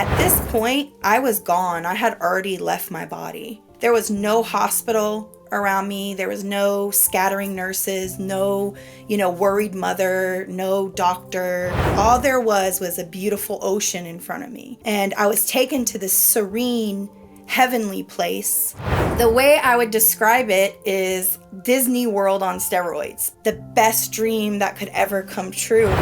At this point, I was gone. I had already left my body. There was no hospital around me. There was no scattering nurses, no, worried mother, no doctor. All there was a beautiful ocean in front of me. And I was taken to this serene, heavenly place. The way I would describe it is Disney World on steroids. The best dream that could ever come true.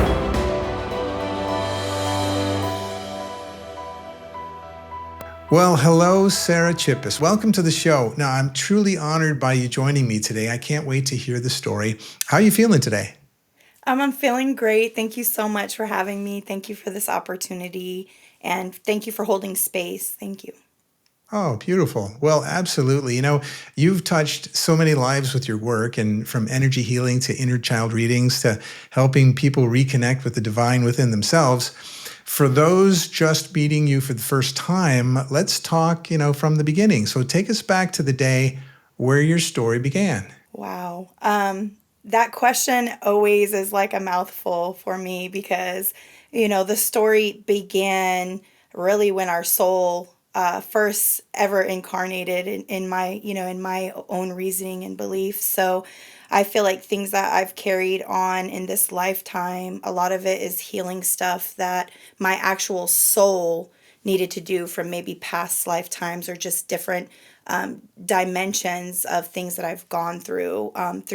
Well, hello, Sarah Chippis. Welcome to the show. Now, I'm truly honored by you joining me today. I can't wait to hear the story. How are you feeling today? I'm feeling great. Thank you so much for having me. Thank you for this opportunity. And thank you for holding space. Thank you. Oh, beautiful. Well, absolutely. You've touched so many lives with your work, and from energy healing to inner child readings to helping people reconnect with the divine within themselves. For those just meeting you for the first time, let's talk, from the beginning. So take us back to the day where your story began. Wow. That question always is like a mouthful for me because, the story began really when our soul first ever incarnated in my own reasoning and belief. So I feel like things that I've carried on in this lifetime, a lot of it is healing stuff that my actual soul needed to do from maybe past lifetimes or just different dimensions of things that I've gone through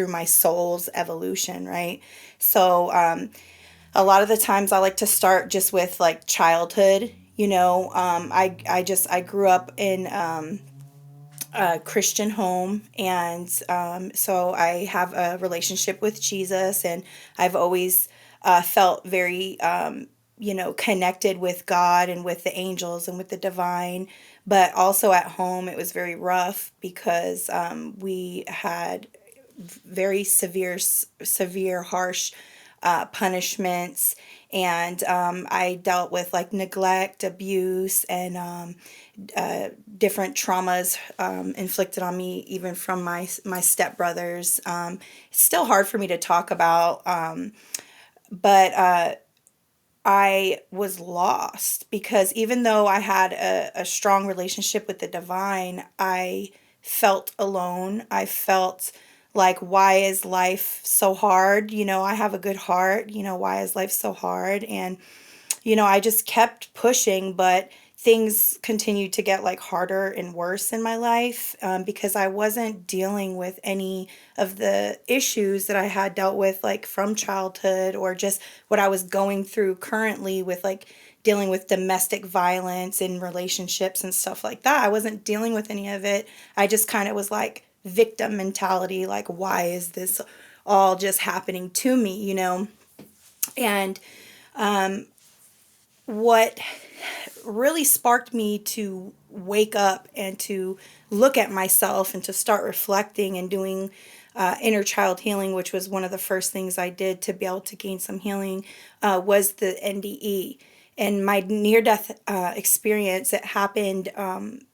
my soul's evolution, right? So a lot of the times I like to start just with like childhood. I grew up in a Christian home, and so I have a relationship with Jesus, and I've always felt very connected with God and with the angels and with the divine. But also at home, it was very rough because we had very severe, harsh punishments, and I dealt with like neglect, abuse, and different traumas inflicted on me, even from my stepbrothers. It's still hard for me to talk about, but I was lost because even though I had a strong relationship with the divine, I felt alone. I felt like, why is life so hard? I have a good heart. Why is life so hard? And, I just kept pushing, but things continued to get like harder and worse in my life because I wasn't dealing with any of the issues that I had dealt with like from childhood, or just what I was going through currently with like dealing with domestic violence in relationships and stuff like that. I wasn't dealing with any of it. I just kind of was like victim mentality, like, why is this all just happening to me, And what really sparked me to wake up and to look at myself and to start reflecting and doing inner child healing, which was one of the first things I did to be able to gain some healing, was the NDE. And my near-death experience, it happened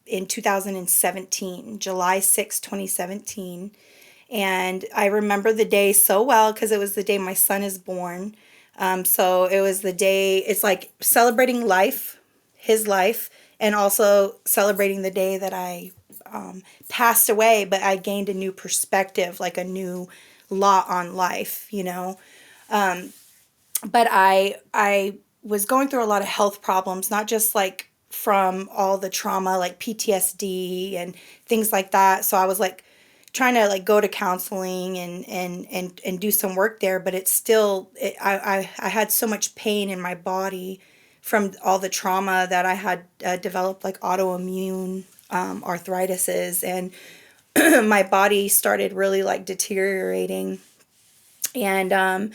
in 2017, July 6, 2017. And I remember the day so well because it was the day my son is born. So it was the day, it's like celebrating life, his life, and also celebrating the day that I passed away, but I gained a new perspective, like a new lot on life, But I was going through a lot of health problems, not just like from all the trauma, like PTSD and things like that. So I was like trying to like go to counseling and do some work there, but it's still, I had so much pain in my body from all the trauma that I had developed, like autoimmune arthritises, and my body started really like deteriorating. And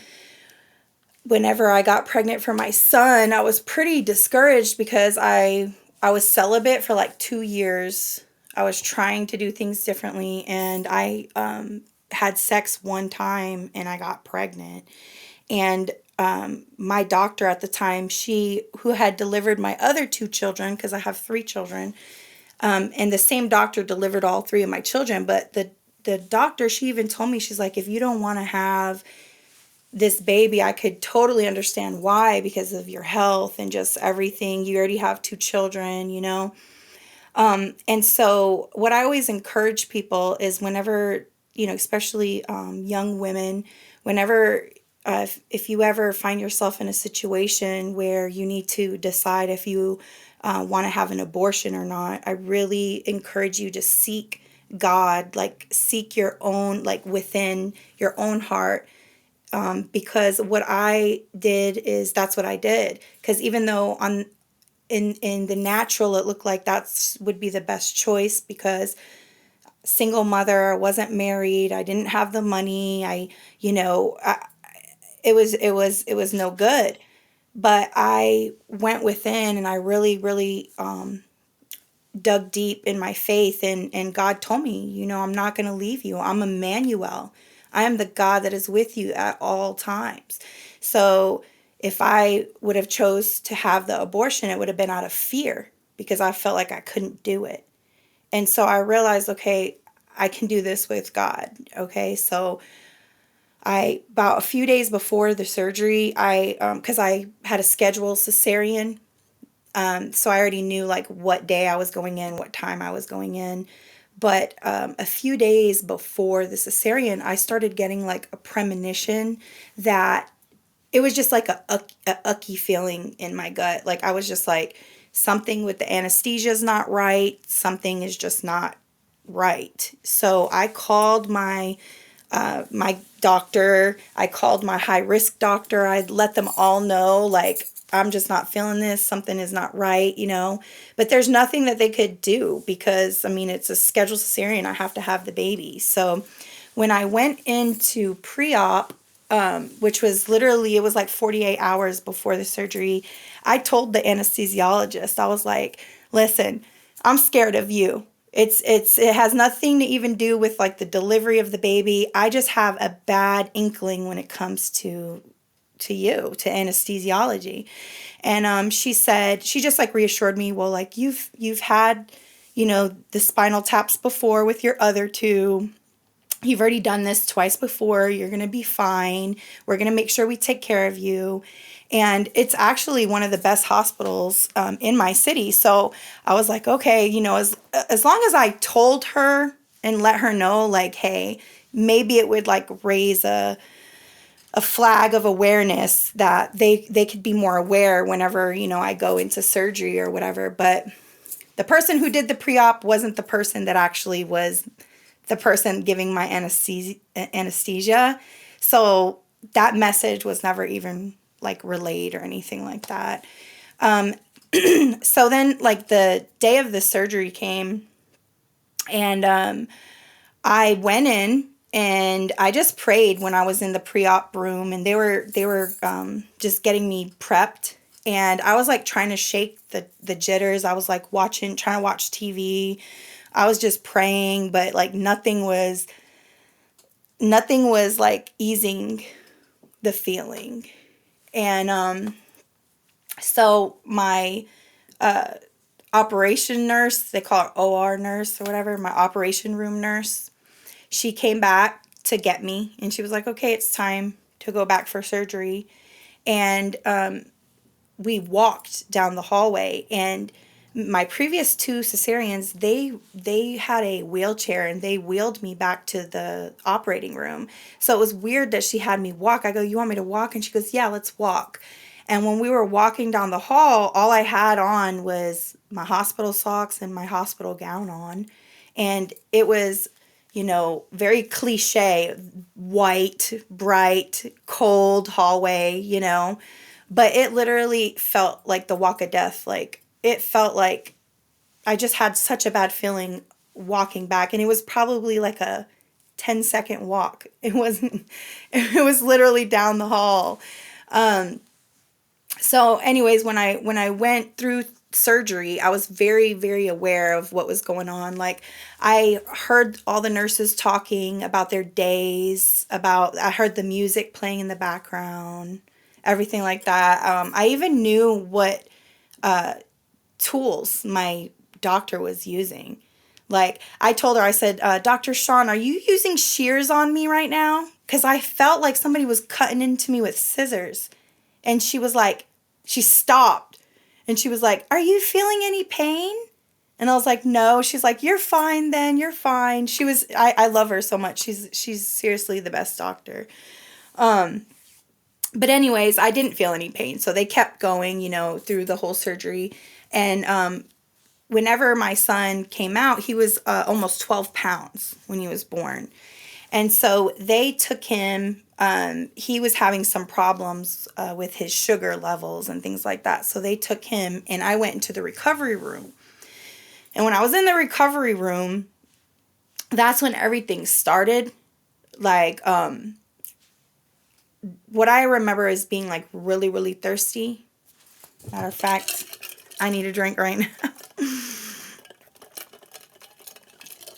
whenever I got pregnant for my son, I was pretty discouraged because I was celibate for like 2 years. I was trying to do things differently, and I had sex one time and I got pregnant. And my doctor at the time, who had delivered my other 2 children, because I have 3 children, and the same doctor delivered all 3 of my children, but the doctor, she even told me, she's like, if you don't want to have this baby, I could totally understand why, because of your health and just everything. You already have two children, you know? And so, what I always encourage people is whenever, you know, especially young women, whenever, if you ever find yourself in a situation where you need to decide if you want to have an abortion or not, I really encourage you to seek God, like seek your own, like within your own heart. Because what I did is that's what I did. Because even though in the natural it looked like that's would be the best choice, because single mother, I wasn't married, I didn't have the money, I you know I, it was no good. But I went within and I really dug deep in my faith, and God told me, you know, I'm not going to leave you. I'm Emmanuel. I am the God that is with you at all times. So if I would have chose to have the abortion, it would have been out of fear, because I felt like I couldn't do it. And so I realized, okay, I can do this with God. Okay. So I, about a few days before the surgery, because I had a scheduled cesarean, so I already knew like what day I was going in, what time I was going in. But a few days before the cesarean, I started getting like a premonition that it was just like a ucky feeling in my gut. Like I was just like, something with the anesthesia is not right. Something is just not right. So I called my doctor. I called my high risk doctor. I let them all know, like, I'm just not feeling this. Something is not right, you know. But there's nothing that they could do, because, I mean, it's a scheduled cesarean. I have to have the baby. So when I went into pre-op, which was literally, it was like 48 hours before the surgery, I told the anesthesiologist, I was like, listen, I'm scared of you. It has nothing to even do with like the delivery of the baby. I just have a bad inkling when it comes to anesthesiology. And she said, she just like reassured me, well, like you've had, you know, the spinal taps before with your other two. You've already done this twice before. You're going to be fine. We're going to make sure we take care of you. And it's actually one of the best hospitals in my city. So I was like, okay, you know, as long as I told her and let her know, like, hey, maybe it would like raise a flag of awareness that they could be more aware whenever, you know, I go into surgery or whatever. But the person who did the pre-op wasn't the person that actually was the person giving my anesthesia. So that message was never even like relayed or anything like that. Um, so then like the day of the surgery came, and I went in and I just prayed when I was in the pre-op room, and they were just getting me prepped. And I was like trying to shake the jitters. I was like trying to watch TV. I was just praying, but like nothing was like easing the feeling. And so my operation nurse, they call it OR nurse or whatever, my operation room nurse, she came back to get me, and she was like, okay, it's time to go back for surgery. And we walked down the hallway, and my previous two cesareans, they had a wheelchair, and they wheeled me back to the operating room. So it was weird that she had me walk. I go, you want me to walk? And she goes, yeah, let's walk. And when we were walking down the hall, all I had on was my hospital socks and my hospital gown on. And it was, you know, very cliche, white, bright, cold hallway, you know. But it literally felt like the walk of death. Like, it felt like I just had such a bad feeling walking back. And it was probably like a 10-second walk. It wasn't, it was literally down the hall. So anyways, when I went through surgery, I was very aware of what was going on. Like, I heard all the nurses talking about their days, I heard the music playing in the background, everything like that. I even knew what tools my doctor was using. Like, I told her, I said, Dr. Sean, are you using shears on me right now? Because I felt like somebody was cutting into me with scissors. And she was like, she stopped. And she was like, are you feeling any pain? And I was like, no. She's like, you're fine then. You're fine. I love her so much. She's seriously the best doctor. But anyways, I didn't feel any pain. So they kept going, through the whole surgery. And whenever my son came out, he was almost 12 pounds when he was born. And so they took him, he was having some problems with his sugar levels and things like that. So they took him and I went into the recovery room. And when I was in the recovery room, that's when everything started. Like, what I remember is being like really, really thirsty. Matter of fact, I need a drink right now.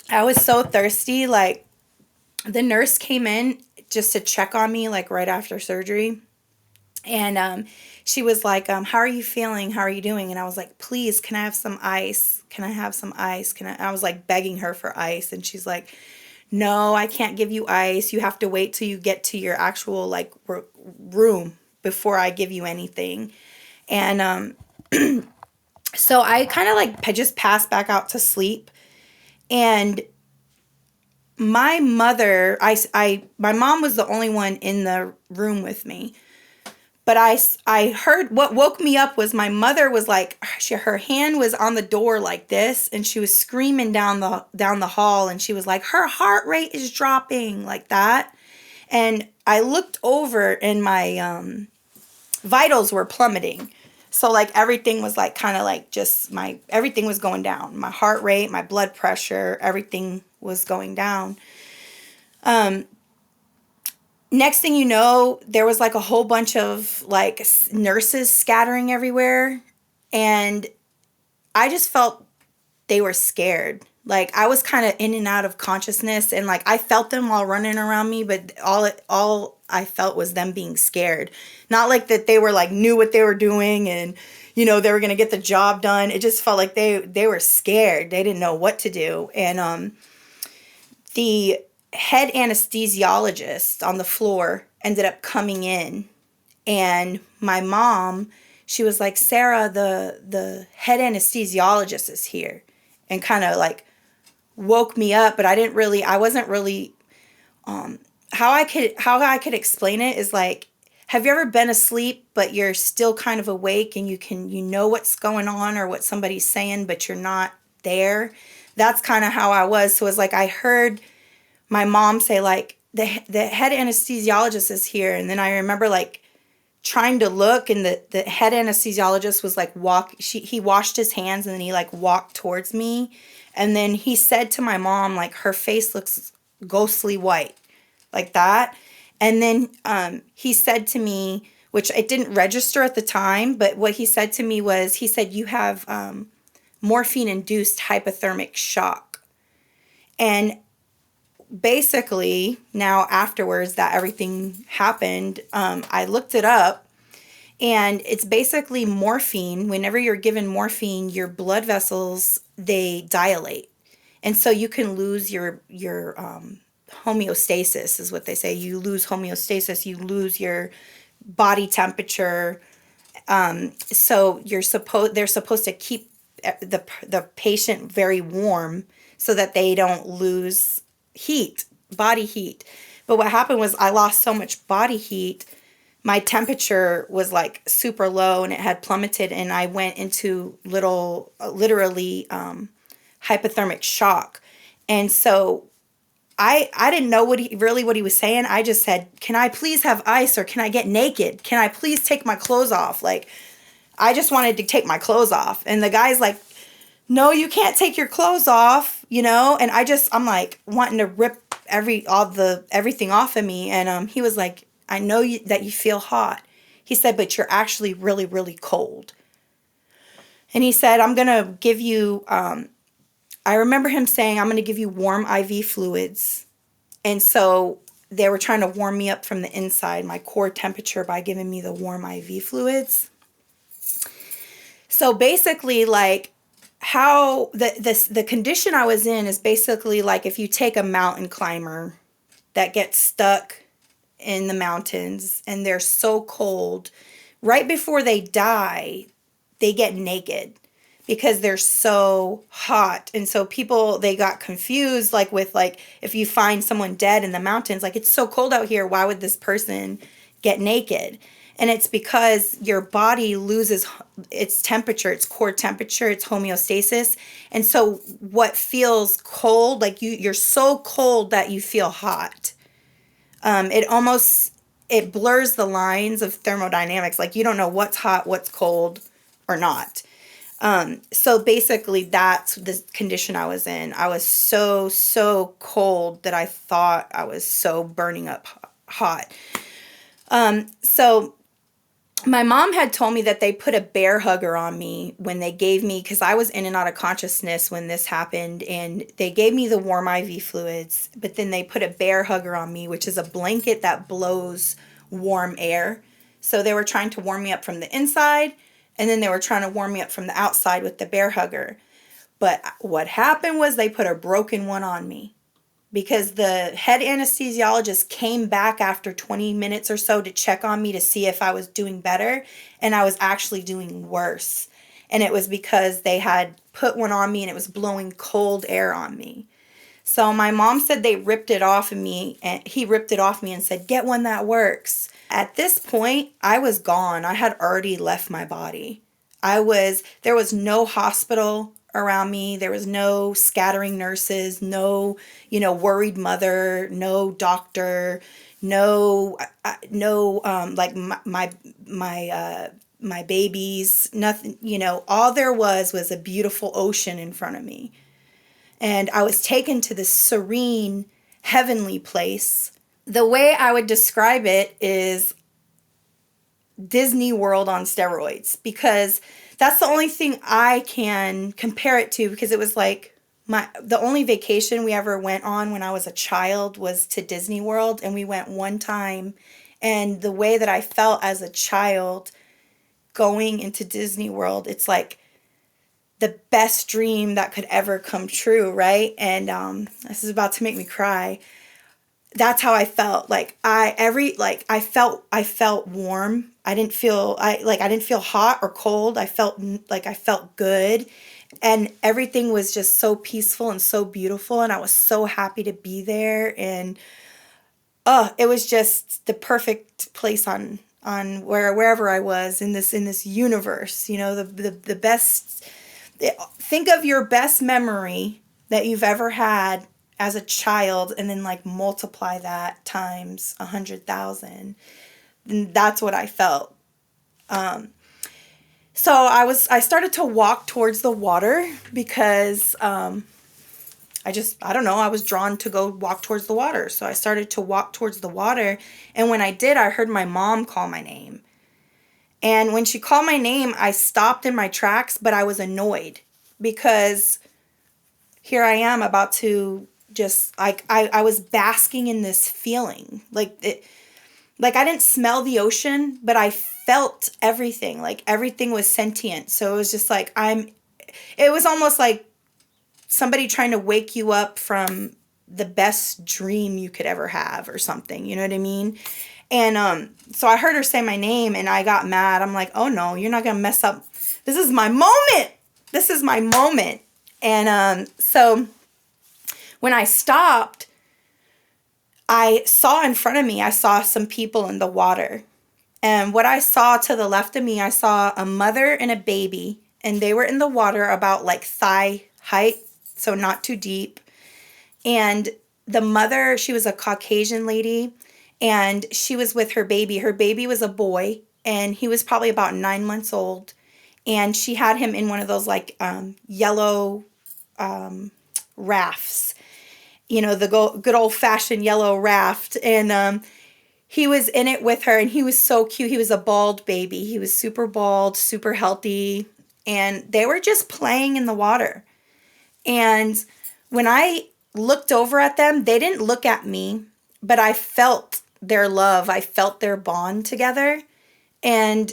I was so thirsty. Like, the nurse came in just to check on me, like right after surgery. And she was like, how are you feeling? How are you doing? And I was like, please, can I have some ice? Can I have some ice? I was like begging her for ice. And she's like, no, I can't give you ice. You have to wait till you get to your actual like room before I give you anything. And so I kind of like just passed back out to sleep. And my mother, my mom was the only one in the room with me. But I heard what woke me up was my mother was like, her hand was on the door like this, and she was screaming down the hall, and she was like, her heart rate is dropping like that. And I looked over and my vitals were plummeting. So like everything was like kind of like just everything was going down. My heart rate, my blood pressure, everything was going down. Next thing you know, there was like a whole bunch of like nurses scattering everywhere. And I just felt they were scared. Like I was kind of in and out of consciousness, and like I felt them while running around me, but all I felt was them being scared. Not like that they were like knew what they were doing and they were going to get the job done. It just felt like they were scared. They didn't know what to do. And the head anesthesiologist on the floor ended up coming in, and my mom, she was like, Sarah, the head anesthesiologist is here, and kind of like woke me up. But I wasn't really how I could explain it is like, have you ever been asleep but you're still kind of awake and you know what's going on or what somebody's saying but you're not there? That's kind of how I was. So it's like I heard my mom say like the head anesthesiologist is here, and then I remember like trying to look, and the head anesthesiologist was like he washed his hands and then he like walked towards me, and then he said to my mom like, her face looks ghostly white like that. And then he said to me, which it didn't register at the time, but what he said to me was, he said, you have morphine induced hypothermic shock. And basically, now afterwards that everything happened, I looked it up, and it's basically morphine. Whenever you're given morphine, your blood vessels, they dilate, and so you can lose your homeostasis is what they say. You lose homeostasis, you lose your body temperature. So they're supposed to keep the patient very warm so that they don't lose body heat. But what happened was I lost so much body heat, my temperature was like super low and it had plummeted, and I went into literally hypothermic shock. And so I didn't know what he was saying. I just said, can I please have ice, or can I get naked? Can I please take my clothes off? Like, I just wanted to take my clothes off. And the guy's like, no, you can't take your clothes off, and I'm like wanting to rip everything off of me. And he was like, I know that you feel hot. He said, but you're actually really, really cold. And he said, I'm going to give you, I remember him saying, I'm going to give you warm IV fluids. And so they were trying to warm me up from the inside, my core temperature, by giving me the warm IV fluids. So basically, like, how the condition I was in is basically like if you take a mountain climber that gets stuck in the mountains and they're so cold, right before they die, they get naked because they're so hot. And so people, they got confused, like with like, if you find someone dead in the mountains, like it's so cold out here, why would this person get naked? And it's because your body loses its temperature, its core temperature, its homeostasis. And so what feels cold, like you're so cold that you feel hot. It blurs the lines of thermodynamics. Like you don't know what's hot, what's cold or not. So basically that's the condition I was in. I was so cold that I thought I was so burning up hot. So my mom had told me that they put a bear hugger on me when they gave me, because I was in and out of consciousness when this happened, and they gave me the warm IV fluids, but then they put a bear hugger on me, which is a blanket that blows warm air. So they were trying to warm me up from the inside, and then they were trying to warm me up from the outside with the bear hugger. But what happened was they put a broken one on me, because the head anesthesiologist came back after 20 minutes or so to check on me to see if I was doing better, and I was actually doing worse. And it was because they had put one on me and it was blowing cold air on me. So my mom said they ripped it off of me, and he ripped it off me and said, "Get one that works." At this point, I was gone. I had already left my body. There was no hospital around me. There was no scattering nurses, no, worried mother, no doctor, no, like my babies, nothing, all there was a beautiful ocean in front of me. And I was taken to this serene, heavenly place. The way I would describe it is Disney World on steroids, because that's the only thing I can compare it to, because it was like the only vacation we ever went on when I was a child was to Disney World, and we went one time, and the way that I felt as a child going into Disney World, it's like the best dream that could ever come true, right? And this is about to make me cry. That's how I felt. I felt warm. I didn't feel hot or cold. I felt good, and everything was just so peaceful and so beautiful, and I was so happy to be there. And it was just the perfect place on wherever I was in this universe. The best. Think of your best memory that you've ever had as a child, and then multiply that times 100,000. And that's what I felt. So I started to walk towards the water because I don't know, I was drawn to go walk towards the water. So I started to walk towards the water, and when I did, I heard my mom call my name. And when she called my name, I stopped in my tracks, but I was annoyed because here I am about to just I was basking in this feeling. I didn't smell the ocean, but I felt everything. Like everything was sentient. So it was just it was almost like somebody trying to wake you up from the best dream you could ever have or something. You know what I mean? And so I heard her say my name, and I got mad. I'm like, "Oh no, you're not going to mess up. This is my moment. This is my moment." And so when I stopped, I saw in front of me, I saw some people in the water. And what I saw to the left of me, I saw a mother and a baby, and they were in the water about thigh height, so not too deep. And the mother, she was a Caucasian lady, and she was with her baby. Her baby was a boy, and he was probably about 9 months old. And she had him in one of those yellow rafts, the good old fashioned yellow raft. And he was in it with her, and he was so cute. He was a bald baby. He was super bald, super healthy. And they were just playing in the water. And when I looked over at them, they didn't look at me, but I felt their love. I felt their bond together. And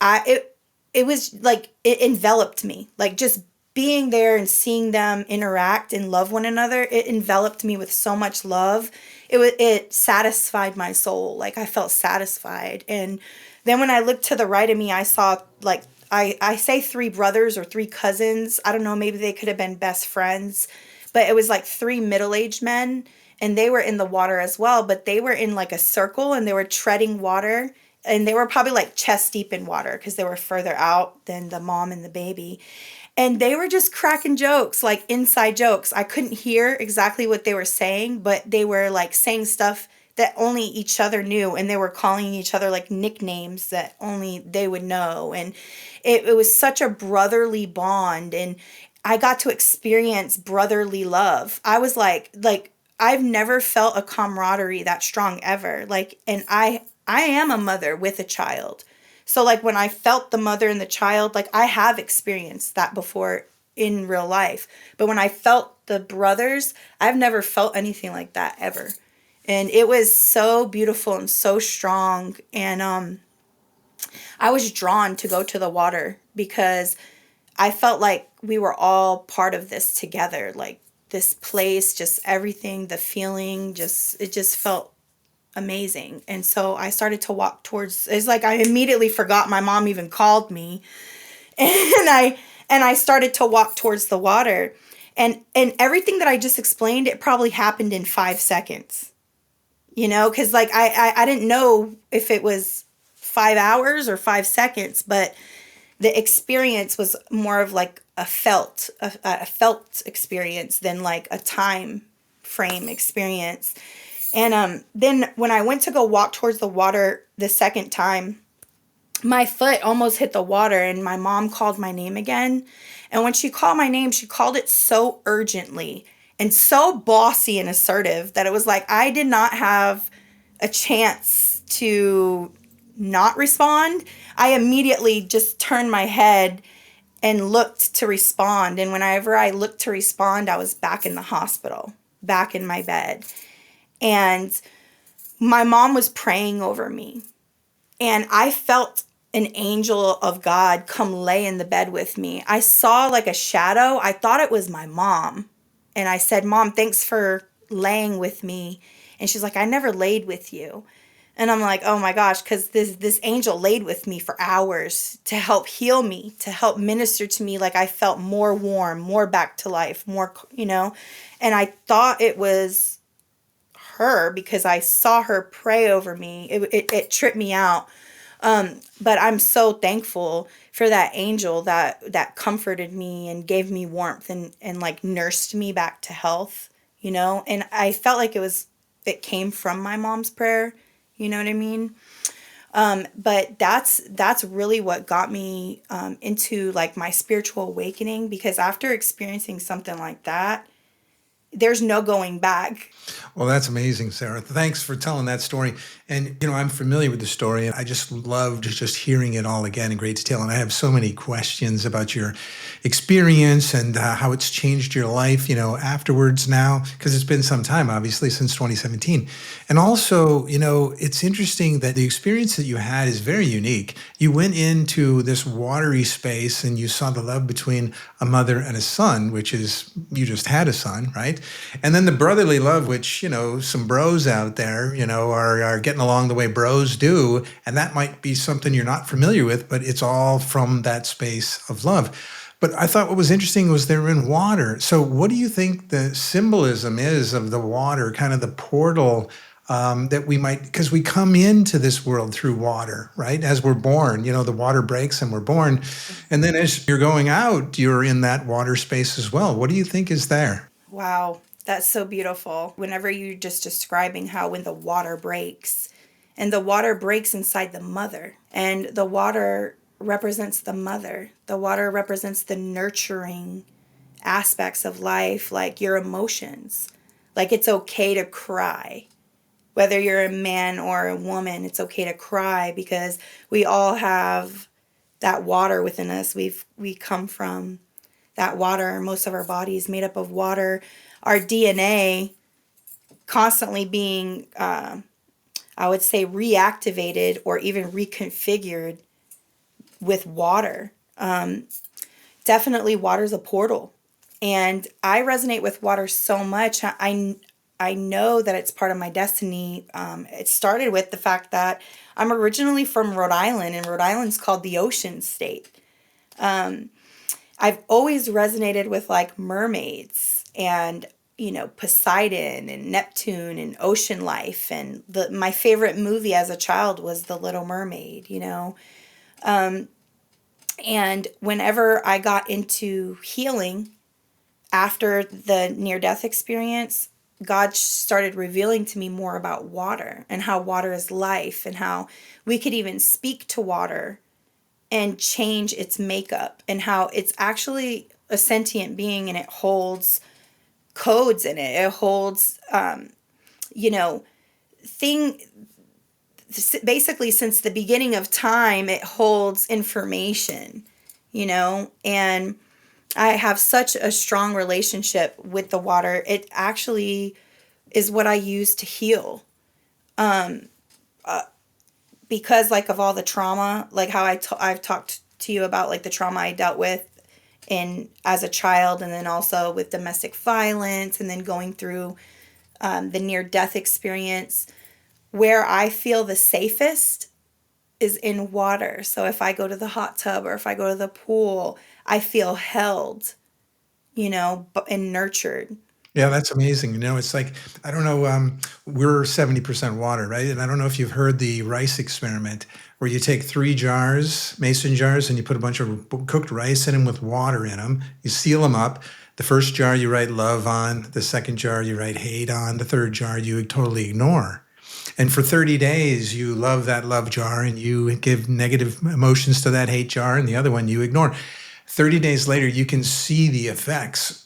it it was like it enveloped me. Like just being there and seeing them interact and love one another, it enveloped me with so much love. It satisfied my soul. Like I felt satisfied. And then when I looked to the right of me, I saw like I say three brothers or three cousins. I don't know, maybe they could have been best friends, but it was like three middle-aged men, and they were in the water as well, but they were in like a circle and they were treading water, and they were probably like chest deep in water because they were further out than the mom and the baby. And they were just cracking jokes, like inside jokes. I couldn't hear exactly what they were saying, but they were like saying stuff that only each other knew, and they were calling each other like nicknames that only they would know. And it was such a brotherly bond, and I got to experience brotherly love. I was like I've never felt a camaraderie that strong ever. Like, and I am a mother with a child. So like when I felt the mother and the child, like I have experienced that before in real life. But when I felt the brothers, I've never felt anything like that ever. And it was so beautiful and so strong. And I was drawn to go to the water because I felt like we were all part of this together. Like this place, just everything, the feeling, it just felt amazing. And so I started to walk towards, it's like I immediately forgot my mom even called me. And I started to walk towards the water. And everything that I just explained, it probably happened in 5 seconds. You know, because like I didn't know if it was 5 hours or 5 seconds, but the experience was more of like a felt experience than like a time frame experience. And then when I went to go walk towards the water the second time, my foot almost hit the water, and my mom called my name again. And when she called my name, she called it so urgently and so bossy and assertive that it was like I did not have a chance to not respond. I immediately just turned my head and looked to respond. And whenever I looked to respond, I was back in the hospital, back in my bed. And my mom was praying over me. And I felt an angel of God come lay in the bed with me. I saw like a shadow. I thought it was my mom. And I said, Mom, thanks for laying with me. And she's like, I never laid with you. And I'm like, oh my gosh, because this angel laid with me for hours to help heal me, to help minister to me. Like I felt more warm, more back to life, more, you know. And I thought it was her because I saw her pray over me. It tripped me out. But I'm so thankful for that angel that comforted me and gave me warmth and like nursed me back to health, you know. And I felt like it came from my mom's prayer, you know what I mean? But that's really what got me into like my spiritual awakening, because after experiencing something like that, there's no going back. Well, that's amazing, Sarah. Thanks for telling that story. And, you know, I'm familiar with the story, and I just loved just hearing it all again in great detail. And I have so many questions about your experience and how it's changed your life, you know, afterwards now, because it's been some time, obviously, since 2017. And also, you know, it's interesting that the experience that you had is very unique. You went into this watery space and you saw the love between a mother and a son, which is, you just had a son, right? And then the brotherly love, which, you know, some bros out there, you know, are getting along the way bros do. And that might be something you're not familiar with, but it's all from that space of love. But I thought what was interesting was they're in water. So what do you think the symbolism is of the water, kind of the portal that we might, because we come into this world through water, right? As we're born, you know, the water breaks and we're born. And then as you're going out, you're in that water space as well. What do you think is there? Wow, that's so beautiful. Whenever you're just describing how when the water breaks, and the water breaks inside the mother, and the water represents the mother. The water represents the nurturing aspects of life, like your emotions. Like it's okay to cry. Whether you're a man or a woman, it's okay to cry because we all have that water within us. We come from that water. Most of our body is made up of water. Our DNA constantly being, I would say, reactivated or even reconfigured with water. Definitely water's a portal. And I resonate with water so much. I know that it's part of my destiny. It started with the fact that I'm originally from Rhode Island, and Rhode Island's called the Ocean State. I've always resonated with like mermaids and Poseidon and Neptune and ocean life, and my favorite movie as a child was The Little Mermaid. And whenever I got into healing after the near death experience, God started revealing to me more about water and how water is life and how we could even speak to water and change its makeup, and how it's actually a sentient being and it holds codes in it. It holds, thing. Basically, since the beginning of time, it holds information. And I have such a strong relationship with the water. It actually is what I use to heal. Because like of all the trauma, like how I've talked to you about like the trauma I dealt with in as a child, and then also with domestic violence, and then going through the near death experience. Where I feel the safest is in water. So if I go to the hot tub or if I go to the pool, I feel held, and nurtured. Yeah, that's amazing. It's like, I don't know, we're 70% water, right? And I don't know if you've heard the rice experiment where you take 3 jars, mason jars, and you put a bunch of cooked rice in them with water in them. You seal them up. The first jar you write love on, the second jar you write hate on, the third jar you totally ignore. And for 30 days, you love that love jar and you give negative emotions to that hate jar, and the other one you ignore. 30 days later, you can see the effects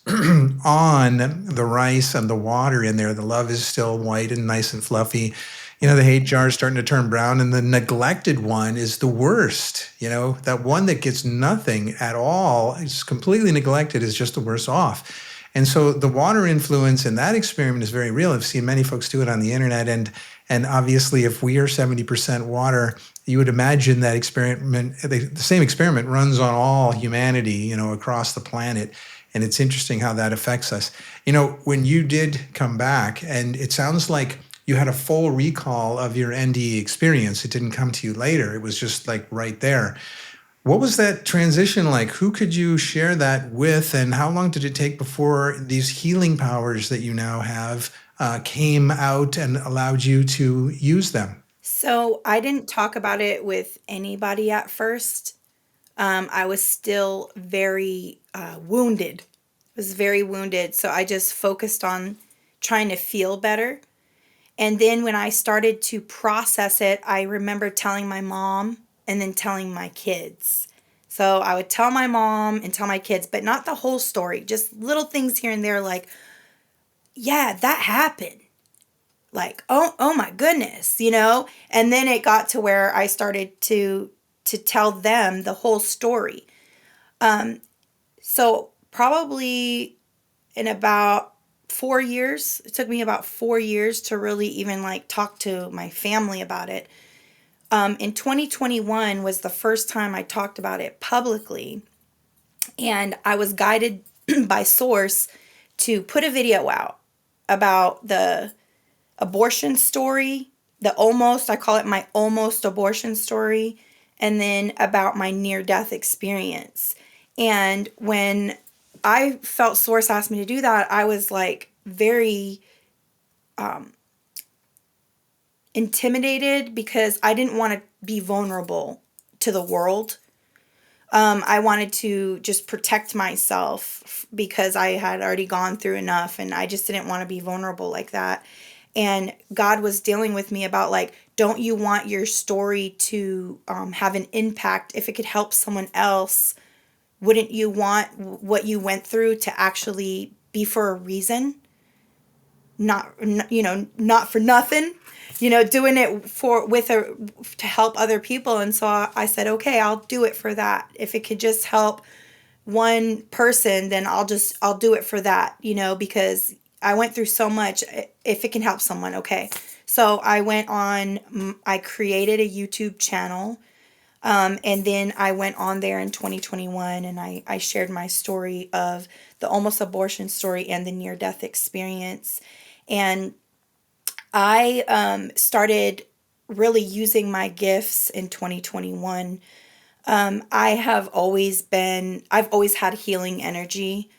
on the rice and the water in there. The love is still white and nice and fluffy. The hate jar is starting to turn brown, and the neglected one is the worst. That one that gets nothing at all, is completely neglected, is just the worst off. And so the water influence in that experiment is very real. I've seen many folks do it on the internet. And obviously, if we are 70% water, you would imagine that experiment, the same experiment runs on all humanity, across the planet. And it's interesting how that affects us. When you did come back, and it sounds like you had a full recall of your NDE experience. It didn't come to you later. It was just like right there. What was that transition like? Who could you share that with, and how long did it take before these healing powers that you now have came out and allowed you to use them? So I didn't talk about it with anybody at first. I was still very wounded. I was very wounded. So I just focused on trying to feel better. And then when I started to process it, I remember telling my mom and then telling my kids. So I would tell my mom and tell my kids, but not the whole story, just little things here and there like, yeah, that happened. Like, oh my goodness. And then it got to where I started to tell them the whole story. So probably in about 4 years, it took me about 4 years to really even like talk to my family about it. In 2021 was the first time I talked about it publicly, and I was guided by Source to put a video out about the abortion story, I call it my almost abortion story, and then about my near death experience. And when I felt Source asked me to do that, I was like very intimidated because I didn't want to be vulnerable to the world. I wanted to just protect myself because I had already gone through enough, and I just didn't want to be vulnerable like that. And God was dealing with me about like, don't you want your story to have an impact? If it could help someone else, wouldn't you want what you went through to actually be for a reason? Not for nothing, doing it to help other people. And so I said, okay, I'll do it for that. If it could just help one person, then I'll do it for that, because I went through so much. If it can help someone, okay. So I created a YouTube channel. And then I went on there in 2021 and I shared my story of the almost abortion story and the near death experience. And I started really using my gifts in 2021. I've always had healing energy.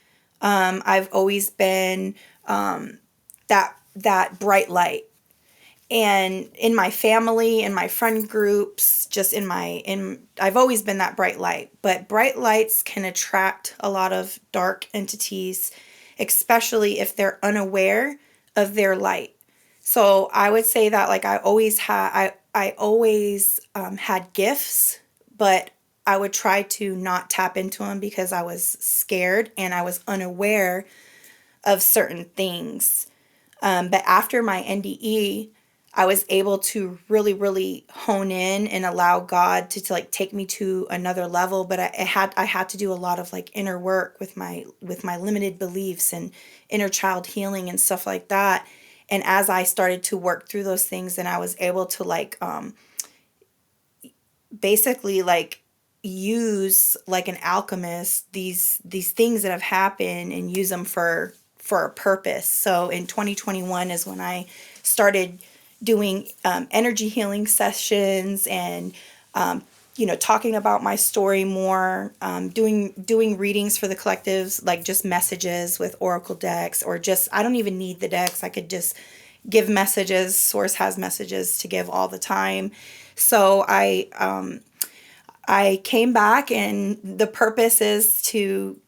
I've always been that bright light. And in my family, in my friend groups, just I've always been that bright light. But bright lights can attract a lot of dark entities, especially if they're unaware of their light. So I would say that like I always had gifts, but I would try to not tap into them because I was scared and I was unaware of certain things. But after my NDE, I was able to really, really hone in and allow God to like take me to another level. But I had to do a lot of like inner work with my limited beliefs and inner child healing and stuff like that. And as I started to work through those things, then I was able to like basically like use like an alchemist these things that have happened and use them for a purpose. So in 2021 is when I started doing energy healing sessions and talking about my story more, doing readings for the collectives, like just messages with oracle decks, or just I don't even need the decks. I could just give messages. Source has messages to give all the time. So I came back, and the purpose is to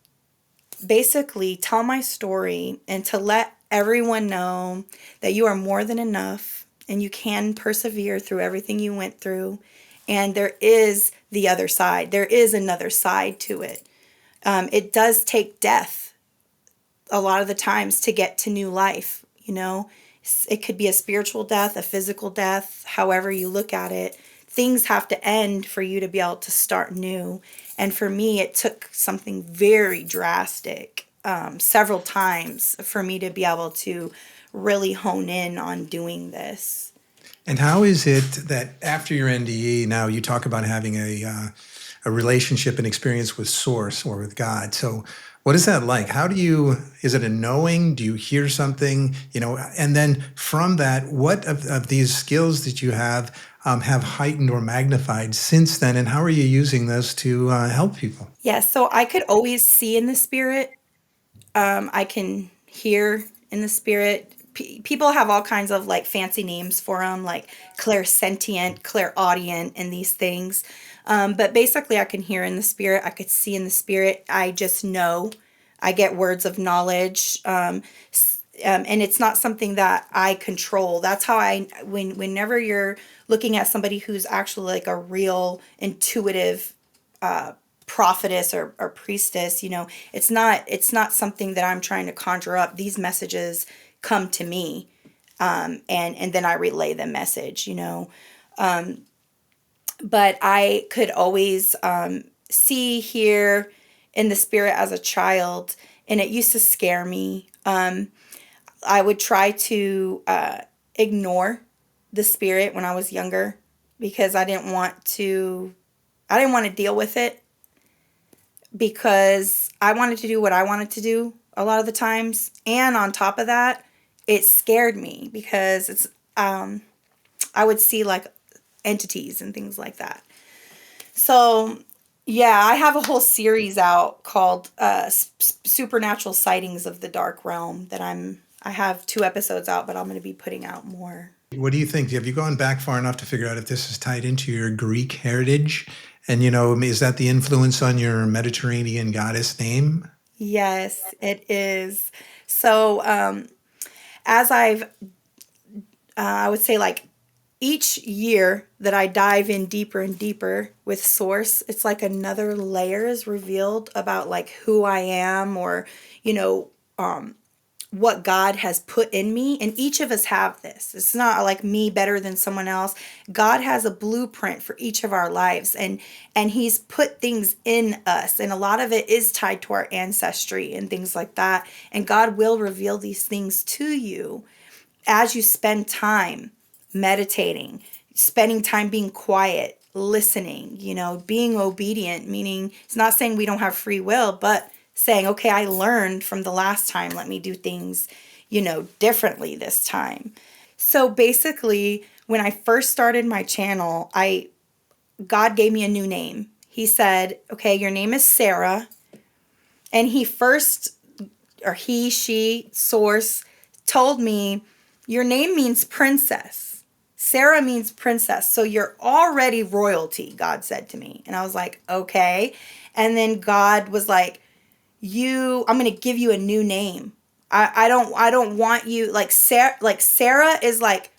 basically tell my story and to let everyone know that you are more than enough and you can persevere through everything you went through. And there is the other side. There is another side to it. It does take death a lot of the times to get to new life, you know. It could be a spiritual death, a physical death, however you look at it. Things have to end for you to be able to start new. And for me, it took something very drastic, several times for me to be able to really hone in on doing this. And how is it that after your NDE, now you talk about having a relationship and experience with Source or with God? So, what is that like? Is it a knowing? Do you hear something? And then from that, what of these skills that you have heightened or magnified since then? And how are you using those to help people? Yeah, so I could always see in the spirit. I can hear in the spirit. People have all kinds of like fancy names for them, like clairsentient, clairaudient, and these things. But basically, I can hear in the spirit. I could see in the spirit. I just know. I get words of knowledge. And it's not something that I control. That's how whenever you're looking at somebody who's actually like a real intuitive prophetess or priestess, it's not something that I'm trying to conjure up. These messages come to me, and then I relay the message, but I could always see, hear in the spirit as a child, and it used to scare me. I would try to ignore the spirit when I was younger because I didn't want to deal with it, because I wanted to do what I wanted to do a lot of the times. And on top of that, it scared me because I would see like entities and things like that. So yeah, I have a whole series out called Supernatural Sightings of the Dark Realm that I have 2 episodes out, but I'm going to be putting out more. What do you think? Have you gone back far enough to figure out if this is tied into your Greek heritage? And, is that the influence on your Mediterranean goddess name? Yes, it is. So as I would say like each year that I dive in deeper and deeper with Source, it's like another layer is revealed about like who I am, or, what God has put in me. And each of us have this. It's not like me better than someone else. God has a blueprint for each of our lives, and he's put things in us. And a lot of it is tied to our ancestry and things like that. And God will reveal these things to you as you spend time meditating, spending time being quiet, listening, being obedient, meaning it's not saying we don't have free will, but saying, okay, I learned from the last time. Let me do things, differently this time. So basically, when I first started my channel, God gave me a new name. He said, okay, your name is Sarah. And she, source, told me, your name means princess. Sarah means princess. So you're already royalty, God said to me. And I was like, okay. And then God was like, I'm going to give you a new name. I don't want you like Sarah is like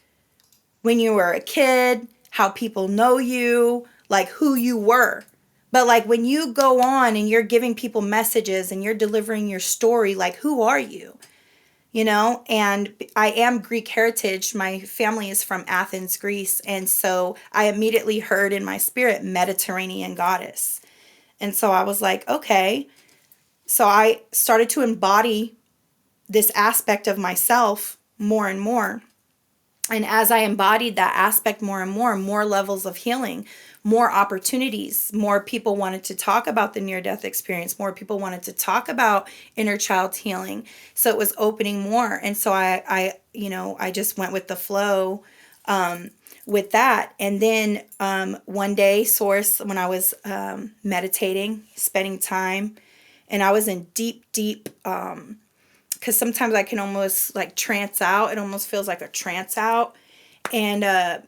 when you were a kid, how people know you, like who you were. But like when you go on and you're giving people messages and you're delivering your story, like who are you? And I am Greek heritage. My family is from Athens, Greece. And so I immediately heard in my spirit, Mediterranean goddess. And so I was like, okay. So I started to embody this aspect of myself more and more. And as I embodied that aspect more and more levels of healing, more opportunities, more people wanted to talk about the near-death experience, more people wanted to talk about inner child healing. So it was opening more. And so I just went with the flow with that. And then one day, Source, when I was meditating, spending time, and I was in deep, because sometimes I can almost like trance out. It almost feels like a trance out. And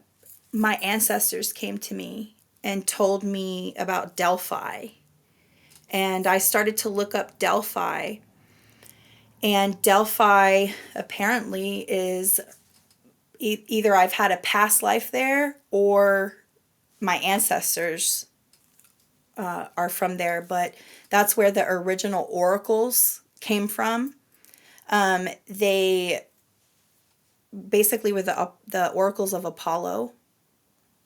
my ancestors came to me and told me about Delphi. And I started to look up Delphi. And Delphi apparently is either I've had a past life there or my ancestors are from there. But that's where the original oracles came from. They basically were the oracles of Apollo,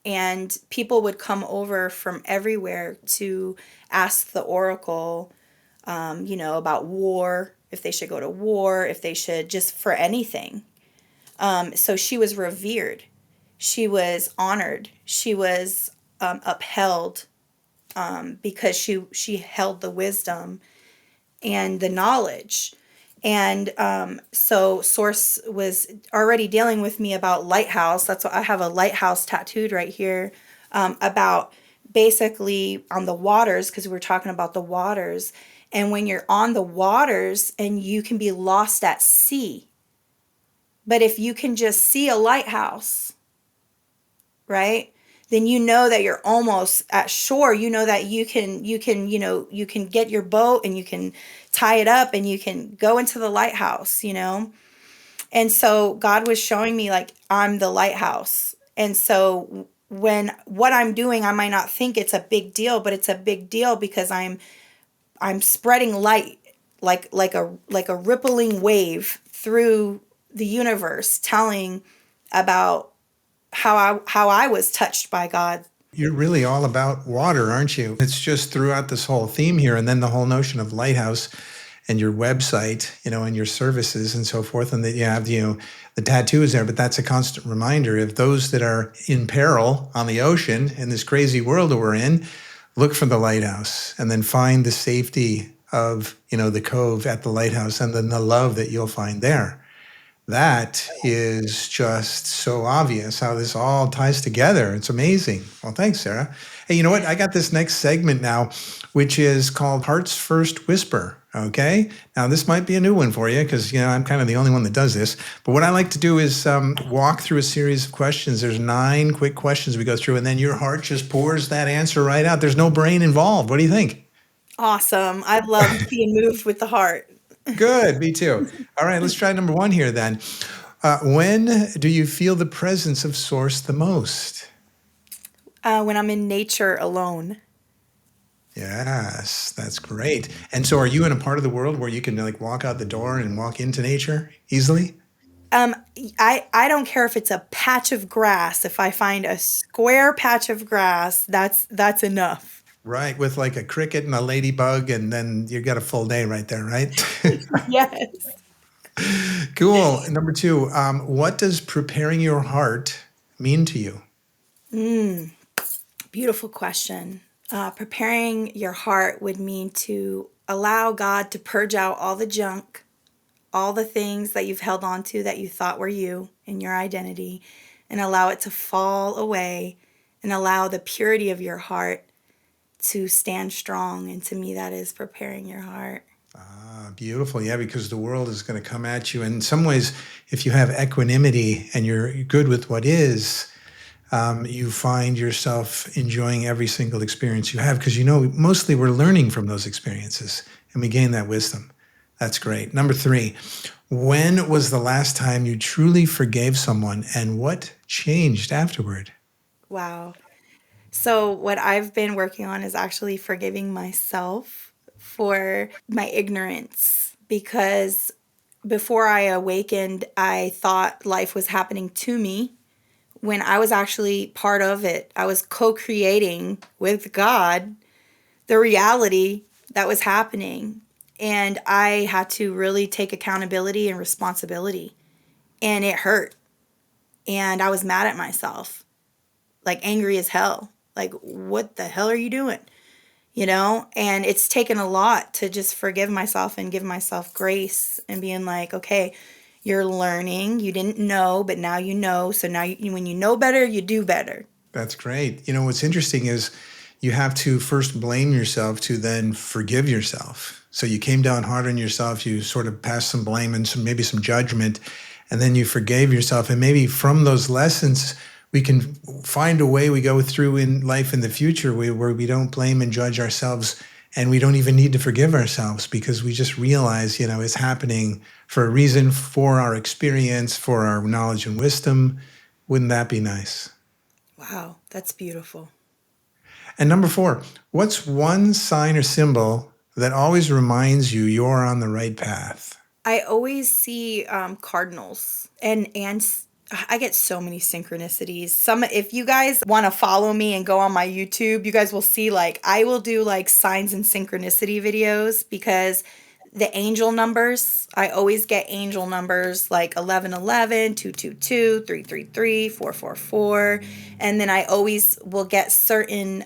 and people would come over from everywhere to ask the oracle, about war, if they should go to war, if they should just for anything. So she was revered, she was honored, she was upheld because she held the wisdom and the knowledge. And so Source was already dealing with me about Lighthouse. That's why I have a lighthouse tattooed right here, about basically on the waters, because we were talking about the waters. And when you're on the waters and you can be lost at sea, but if you can just see a lighthouse, right? Then you know that you're almost at shore. You know that you can get your boat and you can tie it up and you can go into the lighthouse, And so God was showing me like I'm the lighthouse. And so when what I'm doing, I might not think it's a big deal, but it's a big deal because I'm spreading light like a rippling wave through the universe, telling about how I was touched by God. You're really all about water, aren't you? It's just throughout this whole theme here, and then the whole notion of Lighthouse and your website, and your services and so forth, and that you have, the tattoo is there, but that's a constant reminder of those that are in peril on the ocean in this crazy world that we're in. Look for the lighthouse and then find the safety of, the cove at the lighthouse and then the love that you'll find there. That is just so obvious how this all ties together. It's amazing. Well, thanks, Sarah. Hey, you know what? I got this next segment now, which is called Heart's First Whisper. Okay. Now, this might be a new one for you because, I'm kind of the only one that does this. But what I like to do is walk through a series of questions. There's 9 quick questions we go through, and then your heart just pours that answer right out. There's no brain involved. What do you think? Awesome. I love being moved with the heart. Good. Me too. All right. Let's try number 1 here then. When do you feel the presence of Source the most? When I'm in nature alone. Yes, that's great. And so are you in a part of the world where you can like walk out the door and walk into nature easily? I don't care if it's a patch of grass. If I find a square patch of grass, that's enough. Right, with like a cricket and a ladybug, and then you got a full day right there, right? Yes. Cool. Number 2, what does preparing your heart mean to you? Beautiful question. Preparing your heart would mean to allow God to purge out all the junk, all the things that you've held on to that you thought were you and your identity, and allow it to fall away and allow the purity of your heart to stand strong. And to me, that is preparing your heart. Beautiful. Yeah, because the world is going to come at you. And in some ways, if you have equanimity and you're good with what is, you find yourself enjoying every single experience you have because mostly we're learning from those experiences and we gain that wisdom. That's great. Number 3, when was the last time you truly forgave someone and what changed afterward? Wow. So, what I've been working on is actually forgiving myself for my ignorance because before I awakened, I thought life was happening to me when I was actually part of it. I was co creating with God the reality that was happening. And I had to really take accountability and responsibility. And it hurt. And I was mad at myself, like angry as hell. Like, what the hell are you doing? And it's taken a lot to just forgive myself and give myself grace and being like, okay, you're learning. You didn't know, but now you know. So now when you know better, you do better. That's great. What's interesting is you have to first blame yourself to then forgive yourself. So you came down hard on yourself. You sort of passed some blame and maybe some judgment, and then you forgave yourself. And maybe from those lessons, we can find a way we go through in life in the future where we don't blame and judge ourselves, and we don't even need to forgive ourselves because we just realize, it's happening for a reason, for our experience, for our knowledge and wisdom. Wouldn't that be nice? Wow, that's beautiful. And number 4, what's one sign or symbol that always reminds you you're on the right path? I always see cardinals and I get so many synchronicities. If you guys want to follow me and go on my YouTube, you guys will see I will do signs and synchronicity videos because the angel numbers, I always get angel numbers like 1111, 222, 333, 444, and then I always will get certain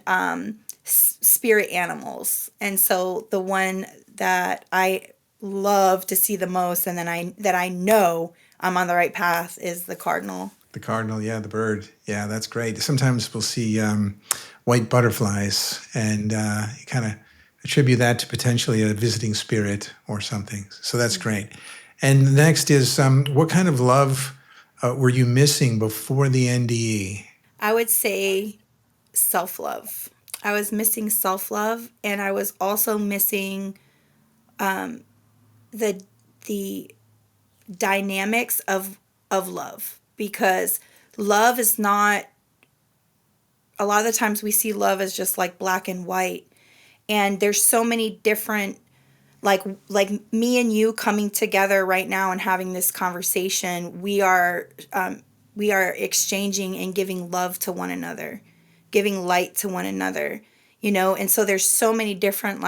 spirit animals. And so the one that I love to see the most and then that I know I'm on the right path is the cardinal. The cardinal, yeah, the bird. Yeah, that's great. Sometimes we'll see white butterflies and you kind of attribute that to potentially a visiting spirit or something. So that's great. And next is what kind of love were you missing before the NDE? I would say self-love. I was missing self-love, and I was also missing the the dynamics of love, because love is not, a lot of the times we see love as just like black and white, and there's so many different, like me and you coming together right now and having this conversation, we are exchanging and giving love to one another, giving light to one another, and so there's so many different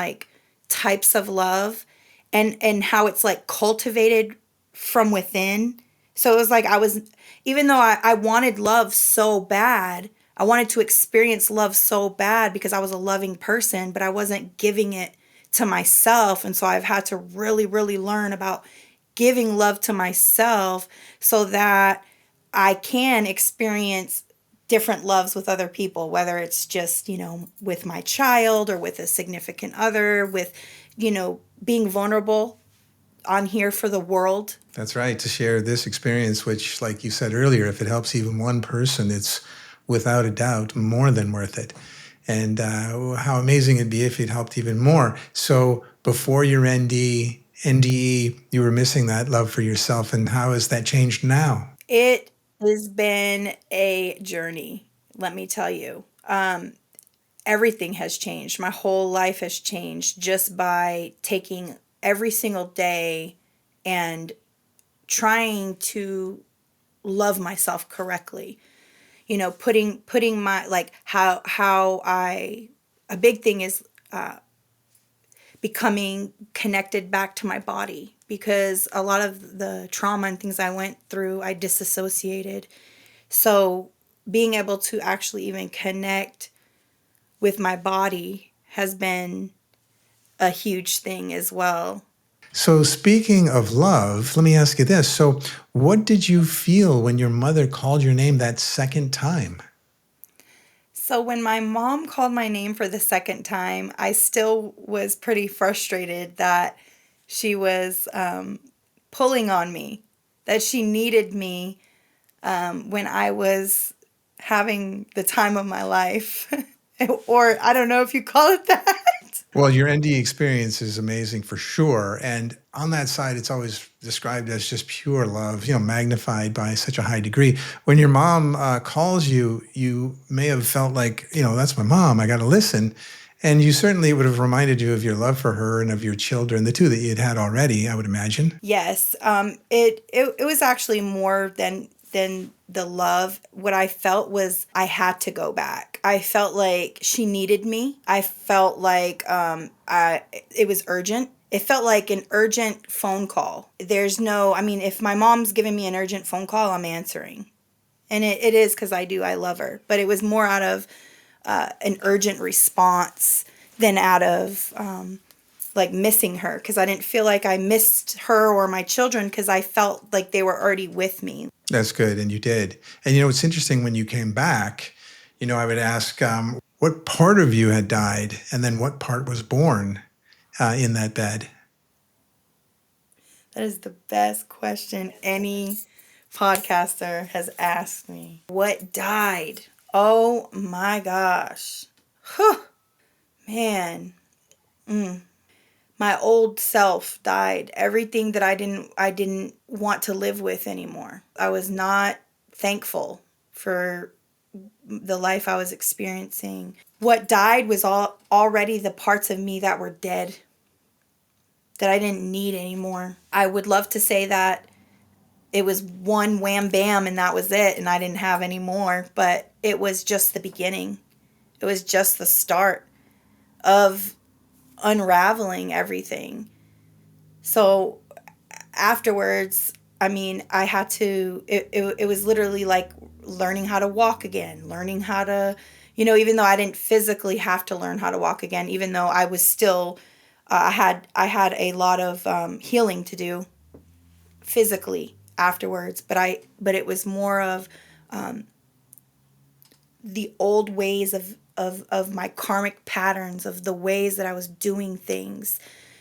types of love, and how it's cultivated from within. So it was even though I wanted love so bad, I wanted to experience love so bad because I was a loving person, but I wasn't giving it to myself. And so I've had to really, really learn about giving love to myself so that I can experience different loves with other people, whether it's just, with my child or with a significant other, with, being vulnerable on here for the world. That's right, to share this experience, which, like you said earlier, if it helps even one person, it's without a doubt more than worth it. And how amazing it'd be if it helped even more. So before your NDE, you were missing that love for yourself. And how has that changed now? It has been a journey, let me tell you. Everything has changed. My whole life has changed just by taking every single day and trying to love myself correctly. Putting my, a big thing is becoming connected back to my body, because a lot of the trauma and things I went through, I disassociated. So being able to actually even connect with my body has been a huge thing as well. So, speaking of love, let me ask you this. So, what did you feel when your mother called your name that second time? So when my mom called my name for the second time, I still was pretty frustrated that she was pulling on me, that she needed me when I was having the time of my life. Or I don't know if you call it that. Well, your NDE experience is amazing for sure. And on that side, it's always described as just pure love, magnified by such a high degree. When your mom calls you, you may have felt like, that's my mom. I got to listen. And you certainly would have reminded you of your love for her and of your children, the two that you had already, I would imagine. Yes, it was actually more than the love. What I felt was I had to go back. I felt like she needed me. I felt like it was urgent. It felt like an urgent phone call. There's no, I mean, if my mom's giving me an urgent phone call, I'm answering. And it is because I love her. But it was more out of an urgent response than out of like missing her, because I didn't feel like I missed her or my children because I felt like they were already with me. That's good. And you did. And it's interesting when you came back, I would ask what part of you had died and then what part was born in that bed. That is the best question any podcaster has asked me. What died? Oh my gosh. Whew. Man. My old self died. Everything that I didn't want to live with anymore. I was not thankful for the life I was experiencing. What died was already the parts of me that were dead, that I didn't need anymore. I would love to say that it was one wham bam and that was it and I didn't have any more, but it was just the beginning. It was just the start of unraveling everything. So afterwards, I mean, I had to, it was literally like learning how to walk again, learning how to, even though I didn't physically have to learn how to walk again, even though I was still, I had a lot of healing to do physically afterwards, but it was more of the old ways of my karmic patterns, of the ways that I was doing things,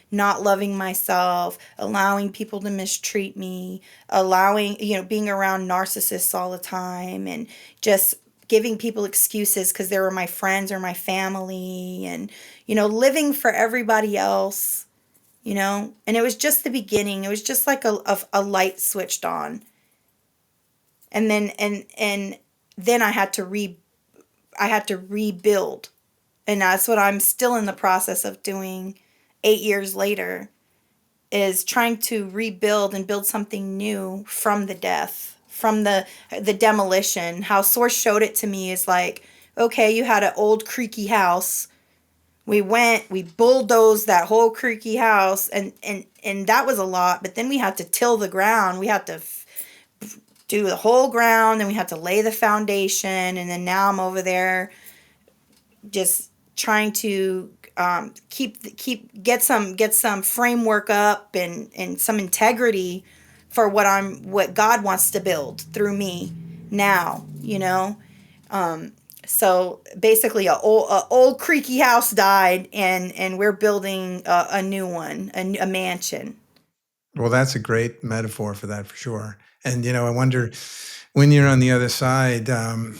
not loving myself, allowing people to mistreat me, allowing, being around narcissists all the time, and just giving people excuses because they were my friends or my family, and, living for everybody else, and it was just the beginning. It was just like a light switched on. And then I had to rebuild. And that's what I'm still in the process of doing 8 years later, is trying to rebuild and build something new from the death, from the demolition. How Source showed it to me is like, okay, you had an old creaky house. We bulldozed that whole creaky house, and that was a lot, but then we had to till the ground. We had to do the whole ground, then we had to lay the foundation, and then now I'm over there just trying to get some framework up and some integrity for what God wants to build through me now, so basically a old creaky house died, and we're building a new one, a mansion. Well, that's a great metaphor for that for sure. And, I wonder when you're on the other side, as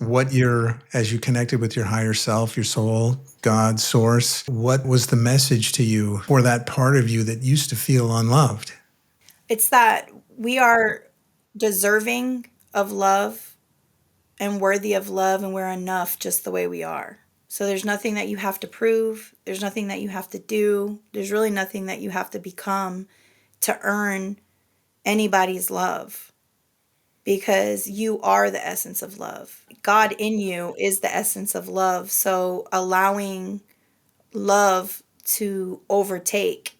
you connected with your higher self, your soul, God, source, what was the message to you for that part of you that used to feel unloved? It's that we are deserving of love and worthy of love, and we're enough just the way we are. So there's nothing that you have to prove. There's nothing that you have to do. There's really nothing that you have to become to earn anybody's love, because you are the essence of love. God in you is the essence of love. So allowing love to overtake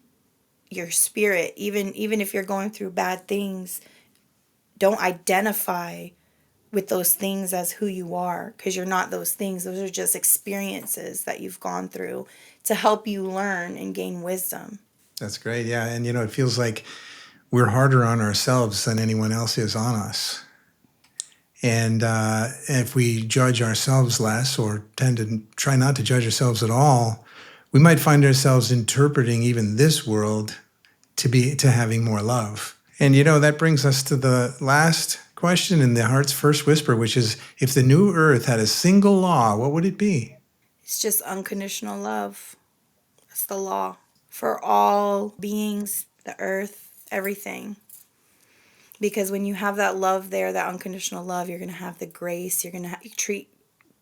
your spirit, even if you're going through bad things, don't identify with those things as who you are, because you're not those things. Those are just experiences that you've gone through to help you learn and gain wisdom. That's great. Yeah. And, it feels like we're harder on ourselves than anyone else is on us. And if we judge ourselves less or tend to try not to judge ourselves at all, we might find ourselves interpreting even this world to having more love. And, that brings us to the last question in the heart's first whisper, which is, if the new earth had a single law, what would it be? It's just unconditional love. That's the law for all beings, the earth, everything. Because when you have that love there, that unconditional love, you're going to have the grace. You're going to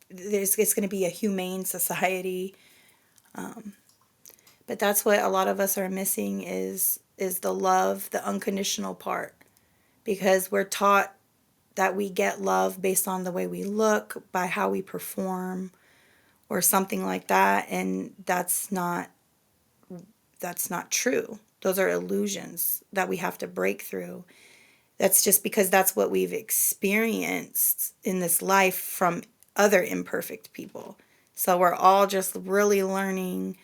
it's going to be a humane society. But that's what a lot of us are missing is the love, the unconditional part. Because we're taught that we get love based on the way we look, by how we perform, or something like that. And that's not true. Those are illusions that we have to break through. That's just because that's what we've experienced in this life from other imperfect people. So we're all just really learning,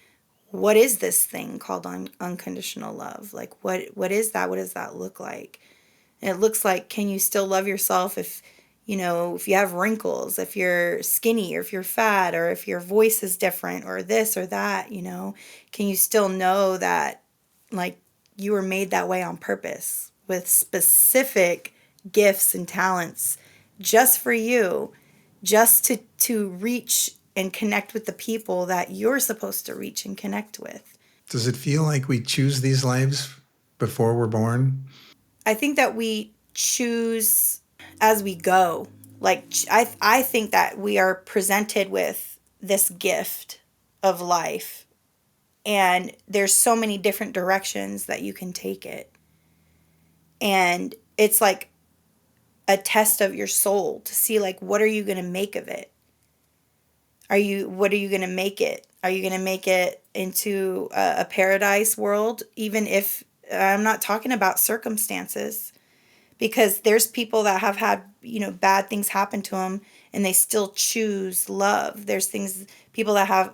what is this thing called unconditional love? Like, what is that? What does that look like? And it looks like, can you still love yourself if you have wrinkles, if you're skinny, or if you're fat, or if your voice is different, or this or that, Can you still know that, like, you were made that way on purpose, with specific gifts and talents just for you, just to reach and connect with the people that you're supposed to reach and connect with. Does it feel like we choose these lives before we're born? I think that we choose as we go. Like, I think that we are presented with this gift of life, and there's so many different directions that you can take it. And it's like a test of your soul to see, like, what are you going to make of it? What are you going to make it? Are you going to make it into a paradise world? Even if I'm not talking about circumstances, because there's people that have had, bad things happen to them and they still choose love. There's people that have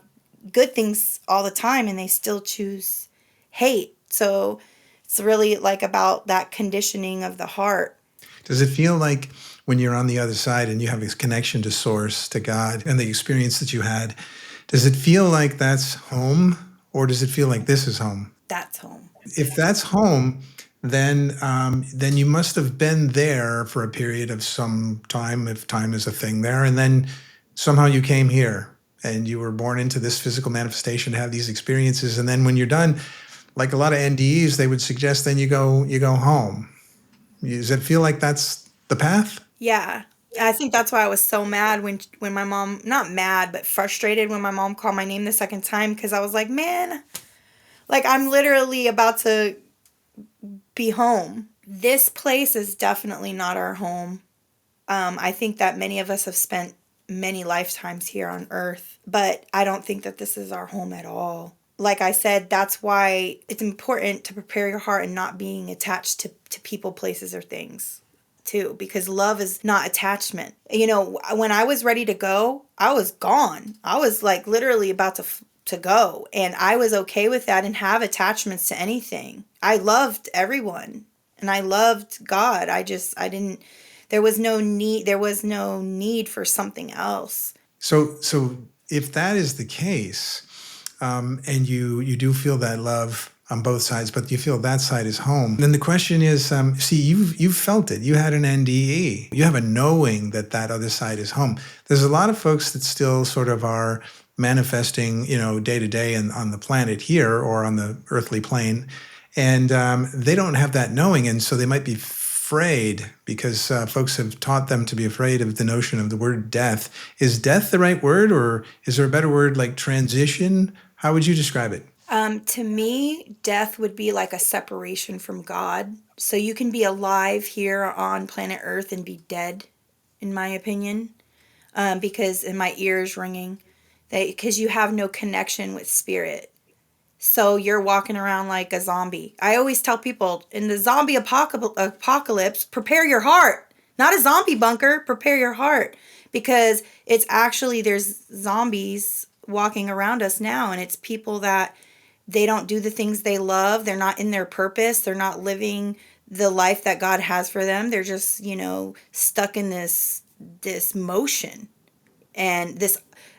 good things all the time and they still choose hate. So it's really like about that conditioning of the heart. Does it feel like when you're on the other side and you have this connection to Source, to God, and the experience that you had, does it feel like that's home, or does it feel like this is home? That's home. If that's home, then you must have been there for a period of some time, if time is a thing there, and then somehow you came here and you were born into this physical manifestation to have these experiences, and then when you're done, like a lot of NDEs, they would suggest then you go home. Does it feel like that's the path? Yeah. I think that's why I was so mad when my mom, not mad, but frustrated when my mom called my name the second time, because I was like, man, like, I'm literally about to be home. This place is definitely not our home. I think that many of us have spent many lifetimes here on earth, but I don't think that this is our home at all. Like I said, that's why it's important to prepare your heart and not being attached to people, places, or things too, because love is not attachment. When I was ready to go, I was gone. I was like literally about to go, and I was okay with that and have attachments to anything. I loved everyone and I loved God. There was no need for something else. So if that is the case, and you do feel that love on both sides, but you feel that side is home, then the question is, see, you've felt it. You had an NDE. You have a knowing that other side is home. There's a lot of folks that still sort of are manifesting, day to day and on the planet here or on the earthly plane, and they don't have that knowing, and so they might be afraid because folks have taught them to be afraid of the notion of the word death. Is death the right word, or is there a better word like transition? How would you describe it? To me, death would be like a separation from God. So you can be alive here on planet Earth and be dead, in my opinion, because in my ears ringing, because you have no connection with spirit. So you're walking around like a zombie. I always tell people, in the zombie apocalypse, prepare your heart. Not a zombie bunker. Prepare your heart, because it's actually, there's zombies walking around us now, and it's people that they don't do the things they love. They're not in their purpose. They're not living the life that God has for them. They're just, stuck in this motion, and this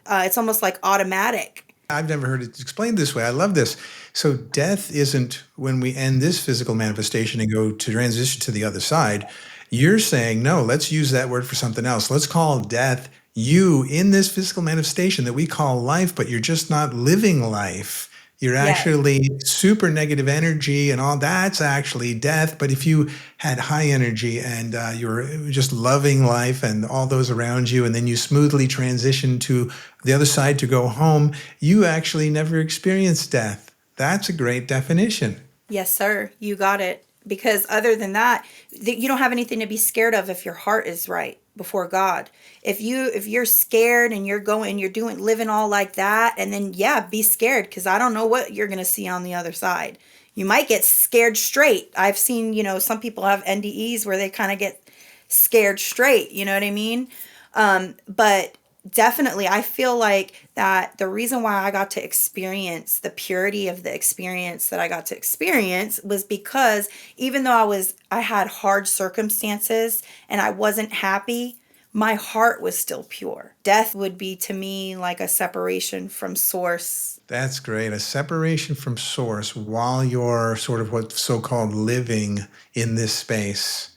it's almost like automatic. I've never heard it explained this way. I love this. So death isn't when we end this physical manifestation and go to transition to the other side. You're saying, no, let's use that word for something else. Let's call death you in this physical manifestation that we call life, but you're just not living life. You're Yes. actually super negative energy and all that's actually death. But if you had high energy and you were just loving life and all those around you, and then you smoothly transition to the other side to go home, you actually never experienced death. That's a great definition. Yes, sir. You got it. Because other than that, you don't have anything to be scared of if your heart is right before God. If you're scared and you're living all like that, and then yeah, be scared, because I don't know what you're gonna see on the other side. You might get scared straight. I've seen, some people have NDEs where they kind of get scared straight. You know what I mean? But definitely, I feel like that the reason why I got to experience the purity of the experience that I got to experience was because even though I had hard circumstances and I wasn't happy, my heart was still pure. Death would be to me like a separation from source. That's great. A separation from source while you're sort of what's so-called living in this space.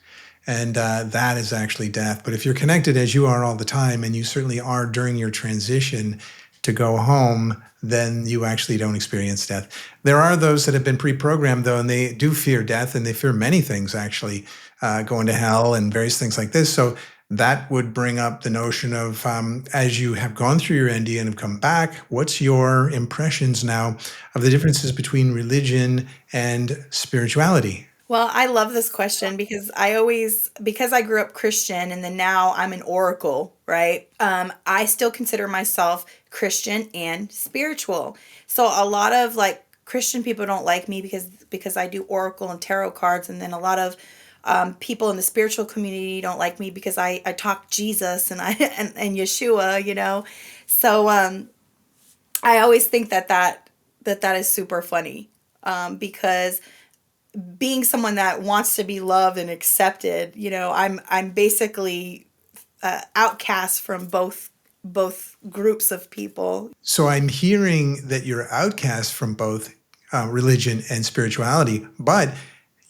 And that is actually death. But if you're connected as you are all the time, and you certainly are during your transition to go home, then you actually don't experience death. There are those that have been pre-programmed, though, and they do fear death, and they fear many things, actually, going to hell and various things like this. So that would bring up the notion of, as you have gone through your ND and have come back, what's your impressions now of the differences between religion and spirituality? Well, I love this question because because I grew up Christian and then now I'm an oracle, right? I still consider myself Christian and spiritual. So a lot of like Christian people don't like me because I do oracle and tarot cards, and then a lot of people in the spiritual community don't like me because I talk Jesus and and Yeshua. So I always think that is super funny, because being someone that wants to be loved and accepted, I'm basically outcast from both groups of people. So I'm hearing that you're outcast from both religion and spirituality, but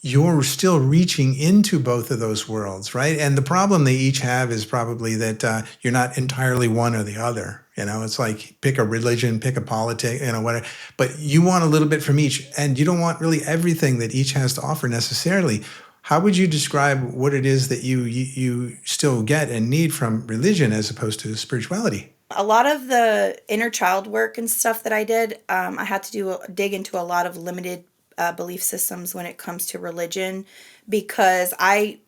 you're still reaching into both of those worlds, right? And the problem they each have is probably that you're not entirely one or the other. It's like pick a religion, pick a politic, whatever. But you want a little bit from each, and you don't want really everything that each has to offer necessarily. How would you describe what it is that you still get and need from religion as opposed to spirituality? A lot of the inner child work and stuff that I did, I had to dig into a lot of limited belief systems when it comes to religion, because I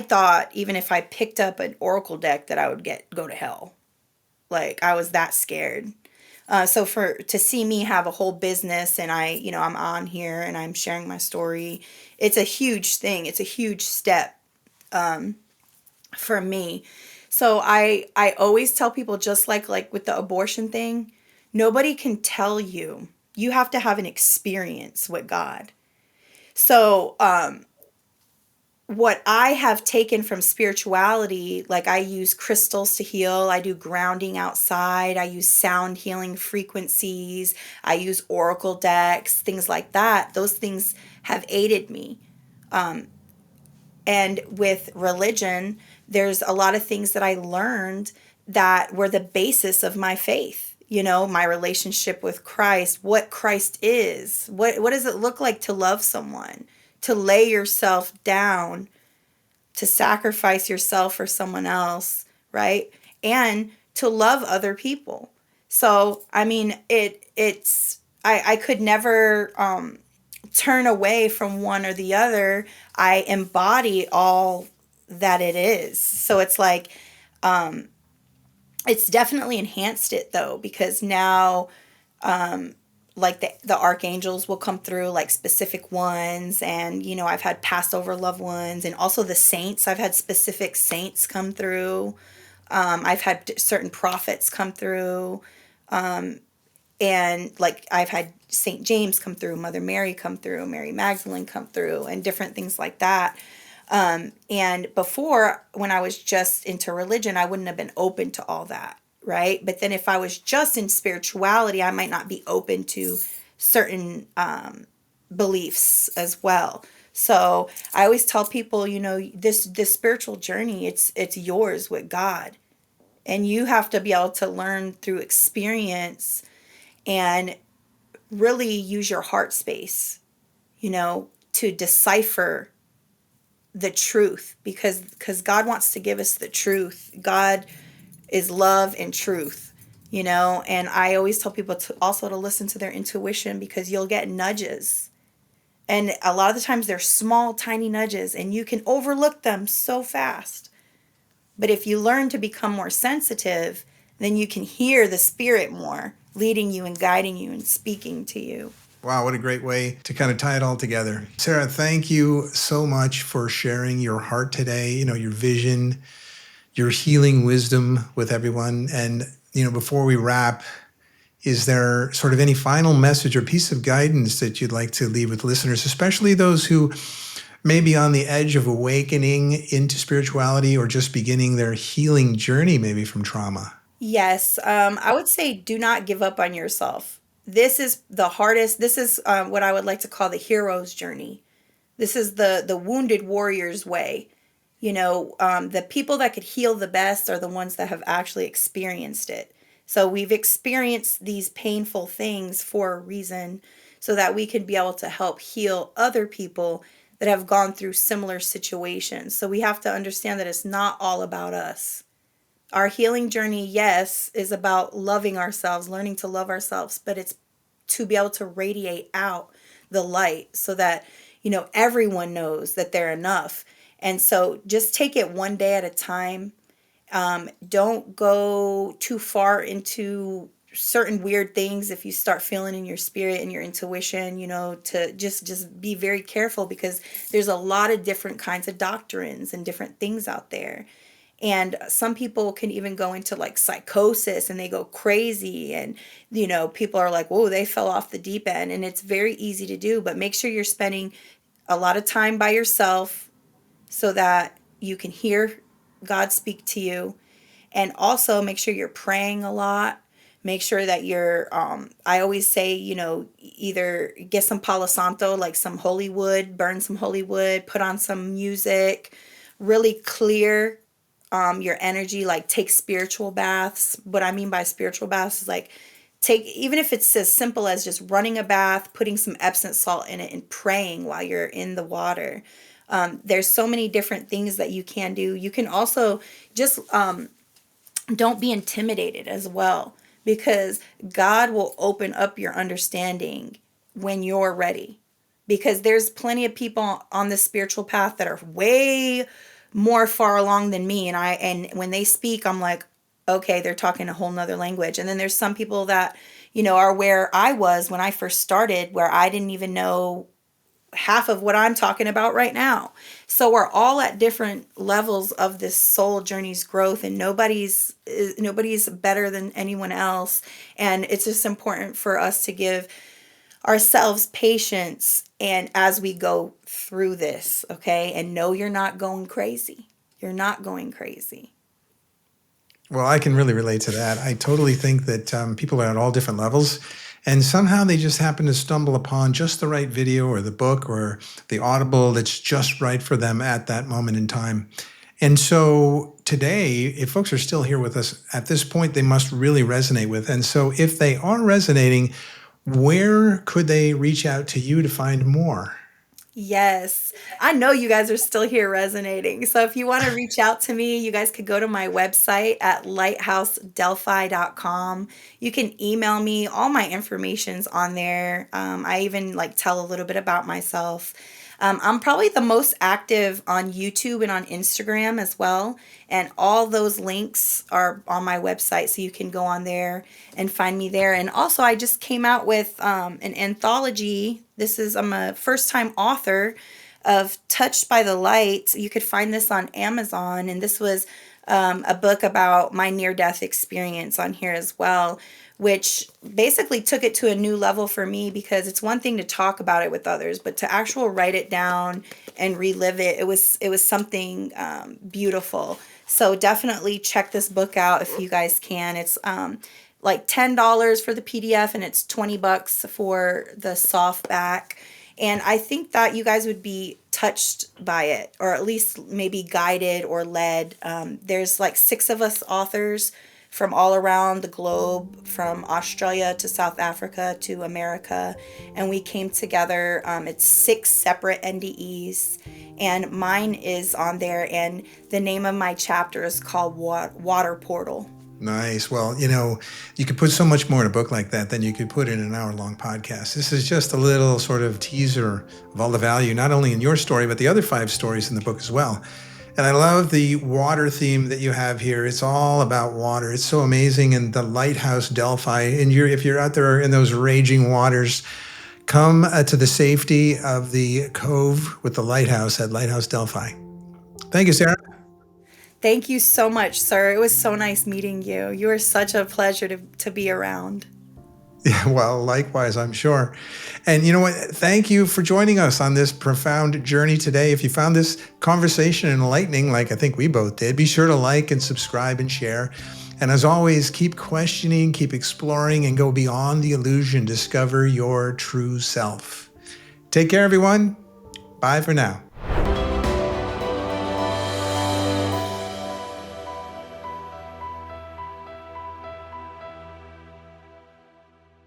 thought even if I picked up an oracle deck that I would go to hell. Like I was that scared. So to see me have a whole business, and I'm on here and I'm sharing my story, it's a huge thing. It's a huge step for me. So I always tell people, just like with the abortion thing, nobody can tell you. You have to have an experience with God. So what I have taken from spirituality, like I use crystals to heal, I do grounding outside, I use sound healing frequencies, I use oracle decks, things like that. Those things have aided me. And with religion, there's a lot of things that I learned that were the basis of my faith. My relationship with Christ, what Christ is, what does it look like to love someone, to lay yourself down, to sacrifice yourself for someone else, right? And to love other people. So, I mean, I could never turn away from one or the other. I embody all that it is. So it's like, it's definitely enhanced it though, because now like the archangels will come through, like specific ones. And, I've had passed over loved ones, and also the saints. I've had specific saints come through. I've had certain prophets come through. And like I've had St. James come through, Mother Mary come through, Mary Magdalene come through, and different things like that. And before, when I was just into religion, I wouldn't have been open to all that, right? But then if I was just in spirituality, I might not be open to certain beliefs as well. So I always tell people, this spiritual journey, it's yours with God, and you have to be able to learn through experience and really use your heart space, to decipher the truth, because God wants to give us the truth. God is love and truth, and I always tell people to listen to their intuition, because you'll get nudges. And a lot of the times they're small, tiny nudges, and you can overlook them so fast. But if you learn to become more sensitive, then you can hear the spirit more, leading you and guiding you and speaking to you. Wow, what a great way to kind of tie it all together. Sarah, thank you so much for sharing your heart today, your vision, your healing wisdom with everyone. And, before we wrap, is there sort of any final message or piece of guidance that you'd like to leave with listeners, especially those who may be on the edge of awakening into spirituality or just beginning their healing journey, maybe from trauma? Yes, I would say do not give up on yourself. This is the hardest. This is what I would like to call the hero's journey. This is the wounded warrior's way. The people that could heal the best are the ones that have actually experienced it. So we've experienced these painful things for a reason, so that we can be able to help heal other people that have gone through similar situations. So we have to understand that it's not all about us. Our healing journey, yes, is about loving ourselves, learning to love ourselves, but it's to be able to radiate out the light, so that, everyone knows that they're enough. And so just take it one day at a time. Don't go too far into certain weird things. If you start feeling in your spirit and your intuition, to just be very careful, because there's a lot of different kinds of doctrines and different things out there. And some people can even go into like psychosis, and they go crazy, and people are like, whoa, they fell off the deep end. And it's very easy to do, but make sure you're spending a lot of time by yourself, so that you can hear God speak to you. And also make sure you're praying a lot. Make sure that you're, I always say, either get some Palo Santo, like some holy wood, burn some holy wood, put on some music, really clear your energy, like take spiritual baths. What I mean by spiritual baths is like even if it's as simple as just running a bath, putting some Epsom salt in it, and praying while you're in the water. There's so many different things that you can do. You can also just don't be intimidated as well, because God will open up your understanding when you're ready. Because there's plenty of people on the spiritual path that are way more far along than me, and when they speak, I'm like, okay, they're talking a whole nother language. And then there's some people that are where I was when I first started, where I didn't even know half of what I'm talking about right now. So we're all at different levels of this soul journey's growth, and nobody's better than anyone else. And it's just important for us to give ourselves patience, and as we go through this, okay? And know you're not going crazy. You're not going crazy. Well, I can really relate to that. I totally think that people are at all different levels, and somehow they just happen to stumble upon just the right video or the book or the audible that's just right for them at that moment in time. And so today, if folks are still here with us at this point, they must really resonate with. And so if they are resonating, where could they reach out to you to find more? Yes, I know you guys are still here resonating. So if you want to reach out to me, you guys could go to my website at lighthousedelphi.com. You can email me. All my information's on there. I even tell a little bit about myself. I'm probably the most active on YouTube and on Instagram as well. And all those links are on my website, so you can go on there and find me there. And also, I just came out with an anthology. I'm a first time author of Touched by the Light. You could find this on Amazon. And this was a book about my near death experience on here as well, which basically took it to a new level for me, because it's one thing to talk about it with others, but to actually write it down and relive it, it was something beautiful. So definitely check this book out if you guys can. It's like $10 for the PDF, and it's $20 for the softback. And I think that you guys would be touched by it, or at least maybe guided or led. There's like 6 of us authors from all around the globe, from Australia to South Africa to America. And we came together. It's 6 separate NDEs, and mine is on there. And the name of my chapter is called Water Portal. Nice. Well, you could put so much more in a book like that than you could put in an hour-long podcast. This is just a little sort of teaser of all the value, not only in your story, but the other 5 stories in the book as well. And I love the water theme that you have here. It's all about water. It's so amazing. And the Lighthouse Delphi, and if you're out there in those raging waters, come to the safety of the cove with the lighthouse at Lighthouse Delphi. Thank you, Sarah. Thank you so much, sir. It was so nice meeting you. You are such a pleasure to be around. Yeah, well, likewise, I'm sure. And you know what? Thank you for joining us on this profound journey today. If you found this conversation enlightening, like I think we both did, be sure to like and subscribe and share. And as always, keep questioning, keep exploring, and go beyond the illusion. Discover your true self. Take care, everyone. Bye for now.